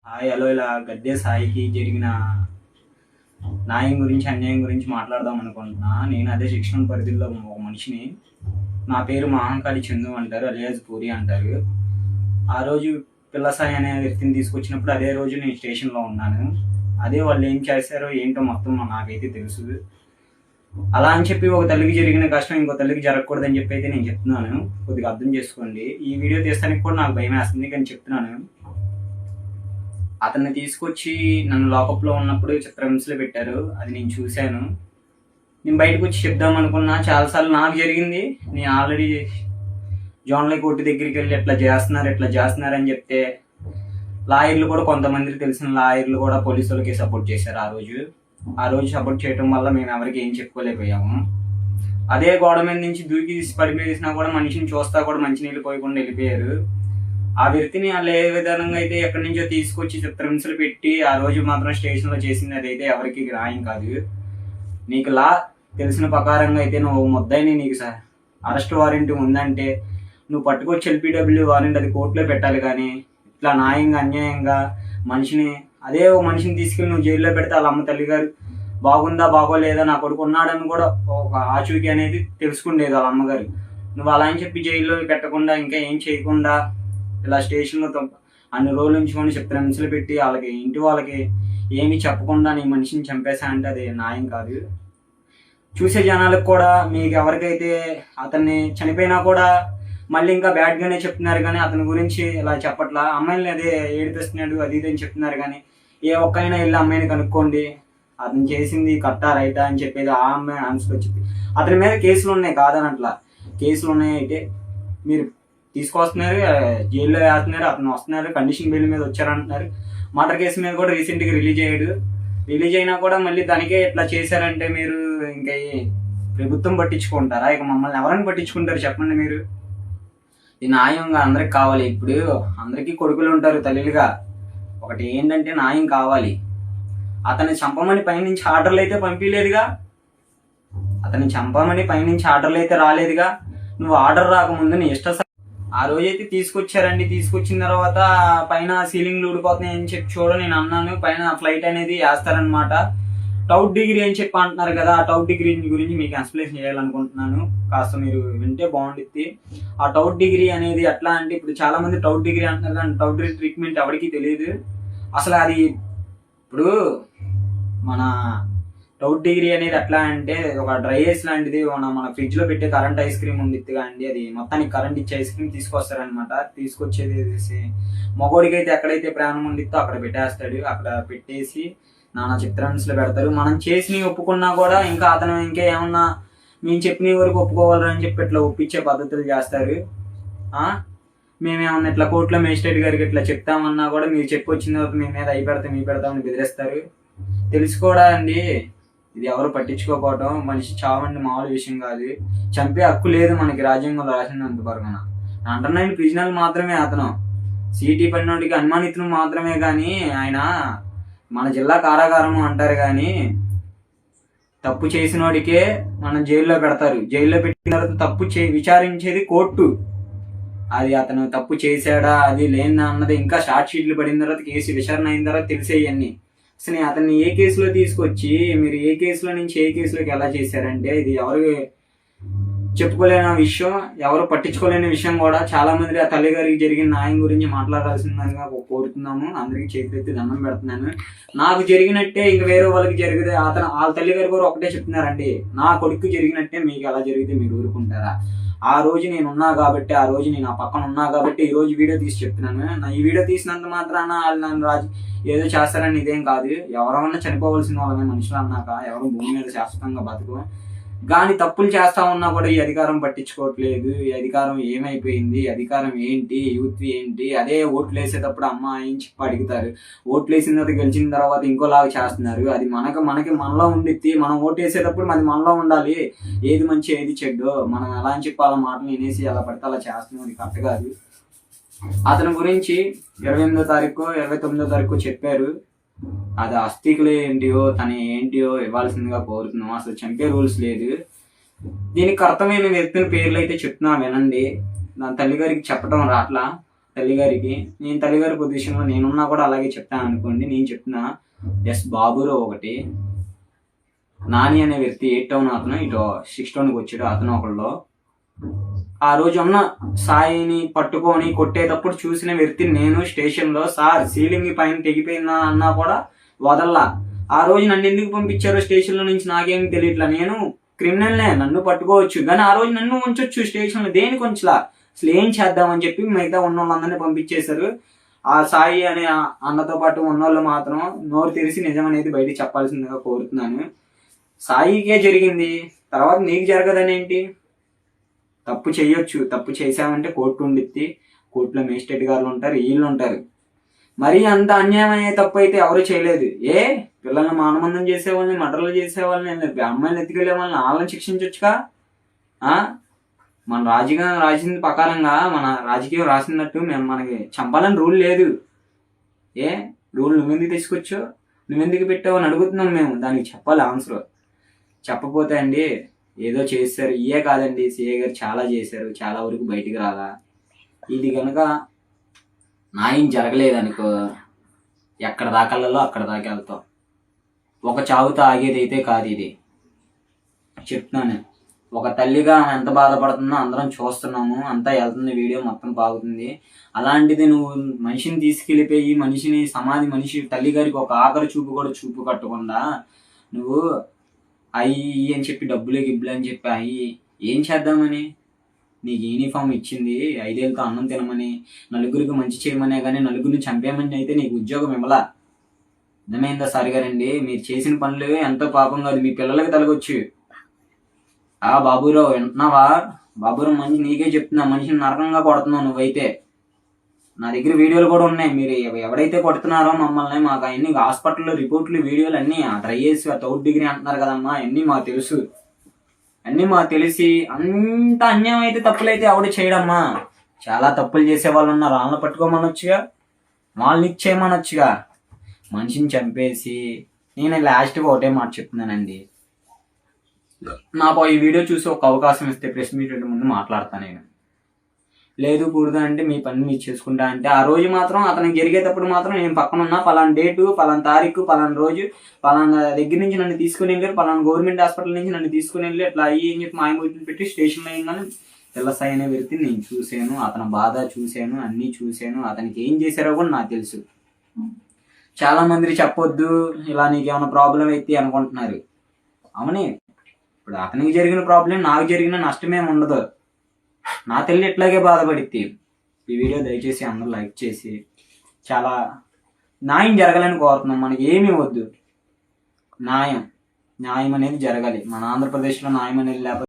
Hi hello ఇలా గద్దె సాయికి జరిగిన న్యాయం గురించి అన్యాయం గురించి మాట్లాడదాం అనుకుంటున్నా. నేను అదే శిక్షణ పరిధిలో ఒక మనిషిని. నా పేరు మహాంకాళి చందు అంటారు, అలియాజ్ పూరి అంటారు. ఆ రోజు పిల్ల సాయి అనే వ్యక్తిని తీసుకొచ్చినప్పుడు అదే రోజు నేను స్టేషన్లో ఉన్నాను. అదే వాళ్ళు ఏం చేశారో ఏంటో మొత్తం నాకైతే తెలుసు. అలా అని చెప్పి ఒక తల్లికి జరిగిన కష్టం ఇంకో తల్లికి జరగకూడదని చెప్పి అయితే నేను చెప్తున్నాను. కొద్దిగా అర్థం చేసుకోండి. ఈ వీడియో తీస్తానికి కూడా నాకు భయం వేస్తుంది, కానీ చెప్తున్నాను. అతన్ని తీసుకొచ్చి నన్ను లాకప్లో ఉన్నప్పుడు చిత్రహింసలు పెట్టారు. అది నేను చూశాను. నేను బయటకు వచ్చి చెప్దాం అనుకున్నా. చాలాసార్లు నాకు జరిగింది. నేను ఆల్రెడీ జోన్లై కోర్టు దగ్గరికి వెళ్ళి ఎట్లా చేస్తున్నారు అని చెప్తే లాయర్లు కూడా, కొంతమందికి తెలిసిన లాయర్లు కూడా పోలీసులకి సపోర్ట్ చేశారు. ఆ రోజు సపోర్ట్ చేయడం వల్ల మేము ఎవరికి ఏం చెప్పుకోలేకపోయాము. అదే గోడ మీద నుంచి దూకి పడిపేసినా కూడా మనిషిని చూస్తా కూడా మంచినీళ్ళు పోయకుండా వెళ్ళిపోయారు. ఆ వ్యక్తిని వాళ్ళు ఏ విధంగా అయితే ఎక్కడి నుంచో తీసుకొచ్చి చిత్రహింసలు పెట్టి ఆ రోజు మాత్రం స్టేషన్లో చేసింది అదైతే ఎవరికి న్యాయం కాదు. నీకు లా తెలిసిన ప్రకారంగా అయితే నువ్వు ముద్దాయిని, నీకు అరెస్ట్ వారెంట్ ఉందంటే నువ్వు పట్టుకొచ్చి ఎల్పీడబ్ల్యూ వారెంట్ అది కోర్టులో పెట్టాలి. కానీ ఇట్లా న్యాయంగా అన్యాయంగా అదే ఓ మనిషిని తీసుకెళ్ళి నువ్వు జైల్లో పెడితే వాళ్ళ అమ్మ తల్లిగారు బాగుందా బాగోలేదా, నా కొడుకు ఉన్నాడని కూడా ఒక ఆచూకీ అనేది తెలుసుకుండేది వాళ్ళ అమ్మగారు. నువ్వు అలా అని చెప్పి జైల్లో పెట్టకుండా ఇంకా ఏం చేయకుండా ఇలా స్టేషన్లో అన్ని రోజులు ఉంచుకొని చిత్రహింసలు పెట్టి వాళ్ళకి ఏమీ చెప్పకుండా నీ మనిషిని చంపేశా అంటే అది న్యాయం కాదు. చూసే జనాలకు కూడా, మీకు ఎవరికైతే అతన్ని చనిపోయినా కూడా మళ్ళీ ఇంకా బ్యాడ్గానే చెప్తున్నారు, కానీ అతని గురించి ఇలా చెప్పట్లా. అమ్మాయిని అదే ఏడిపిస్తున్నాడు అది ఇది అని చెప్తున్నారు. కానీ ఏ ఒక్కైనా వెళ్ళి అమ్మాయిని కనుక్కోండి, అతను చేసింది కరెక్టా రైటా అని చెప్పేది ఆ అమ్మాయి ఆన్సర్ చెప్పి. అతని మీద కేసులు ఉన్నాయి, కాదనట్లా. కేసులు ఉన్నాయి. అయితే మీరు తీసుకొస్తున్నారు, జైల్లో వేస్తున్నారు, అతను వస్తున్నారు, కండిషన్ బెయిల్ మీద వచ్చారంటున్నారు. మర్డర్ కేసు మీద కూడా రీసెంట్గా రిలీజ్ అయినా కూడా మళ్ళీ దానికే ఇట్లా చేశారంటే మీరు ఇంకా ప్రభుత్వం పట్టించుకుంటారా? ఇక మమ్మల్ని ఎవరైనా పట్టించుకుంటారు చెప్పండి మీరు? ఈ న్యాయంగా అందరికి కావాలి. ఇప్పుడు అందరికీ కొడుకులు ఉంటారు తల్లిలుగా. ఒకటి ఏంటంటే న్యాయం కావాలి. అతన్ని చంపమని పైనుంచి ఆర్డర్లు అయితే పంపించలేదుగా. అతన్ని చంపమని పైనుంచి ఆర్డర్లు అయితే రాలేదుగా. నువ్వు ఆర్డర్ రాకముందు నీ ఆ రోజైతే తీసుకొచ్చారండి. తీసుకొచ్చిన తర్వాత పైన సీలింగ్లు ఊడిపోతున్నాయి అని చెప్పి నేను అన్నాను. పైన ఫ్లైట్ అనేది వేస్తారనమాట. టౌట్ డిగ్రీ అని చెప్పి అంటున్నారు కదా. ఆ టౌట్ డిగ్రీ గురించి మీకు ఎక్స్ప్లెయిన్ చేయాలనుకుంటున్నాను. కాస్త మీరు వింటే బాగుంటుంది. ఆ టౌట్ డిగ్రీ అనేది ఎట్లా అంటే, ఇప్పుడు చాలా మంది టౌట్ డిగ్రీ అంటున్నారు, కానీ టౌట్ డిగ్రీ ట్రీట్మెంట్ ఎవరికి తెలియదు అసలు. అది ఇప్పుడు మన టౌట్ డిగ్రీ అనేది ఎట్లా అంటే ఒక డ్రై ఐస్ లాంటిది. మన ఫ్రిడ్జ్ లో పెట్టే కరెంట్ ఐస్ క్రీమ్ ఉండిద్దిగా అండి, అది మొత్తానికి కరెంట్ ఇచ్చే ఐస్ క్రీమ్ తీసుకొస్తారనమాట. తీసుకొచ్చేది మగోడికి అయితే ఎక్కడైతే ప్రాణం ఉండిద్దో అక్కడ పెట్టేస్తాడు. అక్కడ పెట్టేసి నానా చిత్రహింసలు పెడతారు. మనం చేసినవి ఒప్పుకున్నా కూడా ఇంకా అతను ఇంకా ఏమన్నా మేము చెప్పిన వరకు ఒప్పుకోవాలని చెప్పి ఇట్లా ఒప్పించే పద్ధతులు చేస్తారు. మేమేమన్నా ఇట్లా కోర్టులో మేజిస్ట్రేట్ గారికి ఇట్లా చెప్తామన్నా కూడా మీరు చెప్పి వచ్చిన తర్వాత మీ మీద అయి పెడతామని బెదిరిస్తారు. తెలుసుకోడా అండి, ఇది ఎవరు పట్టించుకోకపోవడం. మనిషి చావండి మామూలు విషయం కాదు. చంపే హక్కు లేదు మనకి రాజ్యాంగంలో రాసినంత వరకున. అండర్ 9 ప్రిజనల్ మాత్రమే అతను. సిటీ పడినోడికి అనుమానితులు మాత్రమే. కానీ ఆయన మన జిల్లా కారాగారము అంటారు, కానీ తప్పు చేసినోడికే మనం జైల్లో పెడతారు. జైల్లో పెట్టిన తర్వాత తప్పు విచారించేది కోర్టు. అది అతను తప్పు చేశాడా అది లేనా అన్నది ఇంకా షార్ట్ షీట్లు పడిన తర్వాత కేసు విచారణ అయిన తర్వాత తెలిసేయన్నీ. అసలు అతన్ని ఏ కేసులో తీసుకొచ్చి మీరు ఏ కేసులో నుంచి ఏ కేసులోకి ఎలా చేశారంటే ఇది ఎవరు చెప్పుకోలేని విషయం, ఎవరు పట్టించుకోలేని విషయం కూడా. చాలా మంది ఆ తల్లి గారికి జరిగిన న్యాయం గురించి మాట్లాడాల్సిందిగా కోరుతున్నాము. అందరికీ చేతులెత్తి దండం పెడుతున్నాను. నాకు జరిగినట్టే ఇంక వేరే వాళ్ళకి జరిగితే వాళ్ళ తల్లి గారు కూడా ఒకటే చెప్తున్నారండి, నా కొడుకు జరిగినట్టే మీకు ఎలా జరిగితే మీరు ఊరుకుంటారా? ఆ రోజు నేను ఉన్నా కాబట్టి, ఆ రోజు నేను ఆ పక్కన ఉన్నా కాబట్టి ఈ రోజు వీడియో తీసి చెప్తున్నాను. ఈ వీడియో తీసినంత మాత్రాన వాళ్ళు నన్ను ఏదో చేస్తారని ఇదేం కాదు. ఎవరన్నా చనిపోవలసిన వాళ్ళమే మనుషులు అన్నాక. ఎవరు భూమి మీద శాశ్వతంగా బతుకు. కానీ తప్పులు చేస్తా ఉన్నా కూడా ఈ అధికారం పట్టించుకోవట్లేదు. ఈ అధికారం ఏమైపోయింది, అధికారం ఏంటి, యూత్ ఏంటి? అదే ఓట్లు వేసేటప్పుడు అమ్మ ఏం చెప్పి అడుగుతారు. ఓట్లు వేసిన తర్వాత గెలిచిన తర్వాత ఇంకోలాగా చేస్తున్నారు. అది మనకి మనలో ఉండిద్ది. మనం ఓటు వేసేటప్పుడు మనలో ఉండాలి. ఏది మంచి ఏది చెడ్డో మనం ఎలా అని చెప్పి అలా మాటలు వినేసి అలా పడితే అలా చేస్తున్నాం. అది కరెక్ట్ కాదు. అతని గురించి 28వ తారీఖు 29వ తారీఖు చెప్పారు. అది అస్థికులు ఏంటియో ఏంటియో ఇవ్వాల్సిందిగా కోరుతున్నాం. అసలు చంపే రూల్స్ లేదు. దీనికి అర్థమైన వ్యక్తుల పేర్లు అయితే చెప్తున్నా వినండి. నా తల్లి గారికి చెప్పడం రాట్లా. తల్లిగారికి. నేను తల్లిగారి పొజిషన్లో నేనున్నా కూడా అలాగే చెప్తాను అనుకోండి. నేను చెప్తున్నా, ఎస్ బాబురావు ఒకటి, నాని అనే వ్యక్తి 8 టౌన్ అతను ఇటు 6 టౌన్కి వచ్చాడు, అతను ఒకళ్ళు. ఆ రోజు ఉన్న సాయిని పట్టుకొని కొట్టేటప్పుడు చూసిన వ్యక్తి నేను స్టేషన్లో. సార్ సీలింగ్ పైన తెగిపోయిందా అన్నా కూడా వదల్లా. ఆ రోజు నన్ను ఎందుకు పంపించారో స్టేషన్లో నుంచి నాకేమి తెలియట్లా. నేను క్రిమినల్నే, నన్ను పట్టుకోవచ్చు, కానీ ఆ రోజు నన్ను ఉంచొచ్చు స్టేషన్లో. దేనికి ఉంచలా? అసలు ఏం చేద్దామని చెప్పి మిగతా ఉన్న వాళ్ళందరినీ పంపించేశారు. ఆ సాయి అనే అన్నతో పాటు ఉన్నోళ్ళు మాత్రం నోరు తెరిచి నిజం అనేది బయటికి చెప్పాల్సిందిగా కోరుతున్నాను. సాయికే జరిగింది, తర్వాత నీకు జరగదని ఏంటి? తప్పు చేయొచ్చు, తప్పు చేసామంటే కోర్టు ఉండిద్ది, కోర్టులో మేజిస్ట్రేట్ గారు ఉంటారు, వీళ్ళు ఉంటారు. మరీ అంత అన్యాయం అనే తప్పు అయితే ఎవరు చేయలేదు. పిల్లల్ని మానబంధం చేసేవాళ్ళని, మర్డర్లు చేసేవాళ్ళని, అమ్మాయిని ఎత్తుకెళ్లే వాళ్ళని వాళ్ళని శిక్షించవచ్చుగా. మన రాజకీయం రాసింది ప్రకారంగా, మన రాజకీయం రాసినట్టు మేము మనకి చంపాలని రూల్ లేదు. రూల్ నువ్వెందుకు తీసుకొచ్చు, నువ్వెందుకు పెట్టావు అని అడుగుతున్నాం మేము. దానికి చెప్పాలి ఆన్సర్. చెప్పపోతే అండి ఏదో చేశారు, ఇయే కాదండి, సిఏ గారు చాలా చేశారు, చాలా వరకు బయటికి రాలా. ఇది కనుక న్యాయం జరగలేదనుకో, ఎక్కడ దాకాలలో అక్కడ దాకా వెళ్తాం. ఒక చావుతో ఆగేదైతే కాదు ఇది, చెప్తున్నాను. ఒక తల్లిగా ఎంత బాధపడుతుందో అందరం చూస్తున్నాము, అంతా వెళ్తుంది, వీడియో మొత్తం బాగుతుంది. అలాంటిది నువ్వు మనిషిని తీసుకెళ్ళిపోయి మనిషి తల్లి గారికి ఒక ఆఖరి చూపు కూడా చూపు కట్టకుండా నువ్వు అయ్యి అని చెప్పి డబ్బులు గిబ్బులు అని చెప్పి అయ్యి ఏం చేద్దామని? నీకు యూనిఫామ్ ఇచ్చింది 5 ఏళ్ళతో అన్నం తినమని, నలుగురికి మంచి చేయమనే, కానీ నలుగురిని చంపేయమని అయితే నీకు ఉద్యోగం ఇవ్వలా. అర్థమైందా సార్ గారండి? మీరు చేసిన పనులు ఎంతో పాపం కాదు, మీ పిల్లలకి తలగొచ్చు. బాబురావు వింటున్నావా? బాబురావు మంచి నీకే చెప్తున్నా, మనిషిని నరకంగా కొడుతున్నావు నువ్వైతే. నా దగ్గర వీడియోలు కూడా ఉన్నాయి. మీరు ఎవరైతే కొడుతున్నారో మమ్మల్ని, మాకు అన్ని హాస్పిటల్లో రిపోర్ట్లు వీడియోలు అన్నీ ట్రై చేసి 3rd డిగ్రీ అంటున్నారు కదమ్మా, అన్నీ మాకు తెలుసు. అన్నీ మాకు తెలిసి అంత అన్యాయం అయితే తప్పులైతే ఎవడు చేయడమ్మా. చాలా తప్పులు చేసే వాళ్ళు ఉన్నారు, వాళ్ళని పట్టుకోమనొచ్చుగా, వాళ్ళని ఇచ్చేయమనొచ్చుగా. మనిషిని చంపేసి నేను లాస్ట్గా ఒకటే మాట చెప్తున్నానండి, నాకు ఈ వీడియో చూసి ఒక అవకాశం ఇస్తే ప్రెస్ మీట్ ముందు మాట్లాడతాను నేను. లేదు కూడదు అంటే మీ పని మీరు చేసుకుంటా అంటే, ఆ రోజు మాత్రం అతనికి జరిగేటప్పుడు మాత్రం నేను పక్కన ఉన్నా, పలానా డేటు, పలానా తారీఖు, పలానా రోజు, పలానా దగ్గర నుంచి నన్ను తీసుకుని వెళ్ళారు, పలానా గవర్నమెంట్ హాస్పిటల్ నుంచి నన్ను తీసుకుని వెళ్ళి అట్లా అయ్యి అని చెప్పి మాయమూర్తిని పెట్టి స్టేషన్లో అయ్యిందని తెల్లసాయి అనే వ్యక్తి నేను చూశాను, అతని బాధ చూశాను, అన్నీ చూశాను. అతనికి ఏం చేశారో కూడా నాకు తెలుసు. చాలా మంది చెప్పొద్దు ఇలా, నీకేమైనా ప్రాబ్లం అయితే అనుకుంటున్నారు. అవునే, ఇప్పుడు అతనికి జరిగిన ప్రాబ్లం నాకు జరిగిన నష్టమేమి ఉండదు. నా తల్లి ఎట్లాగే బాధపడిద్ది. ఈ వీడియో దయచేసి అందరూ లైక్ చేసి, చాలా న్యాయం జరగాలని కోరుతున్నాం. మనకి ఏమీ వద్దు, న్యాయం అనేది జరగాలి. మన ఆంధ్రప్రదేశ్లో న్యాయం అనేది లేకపోతే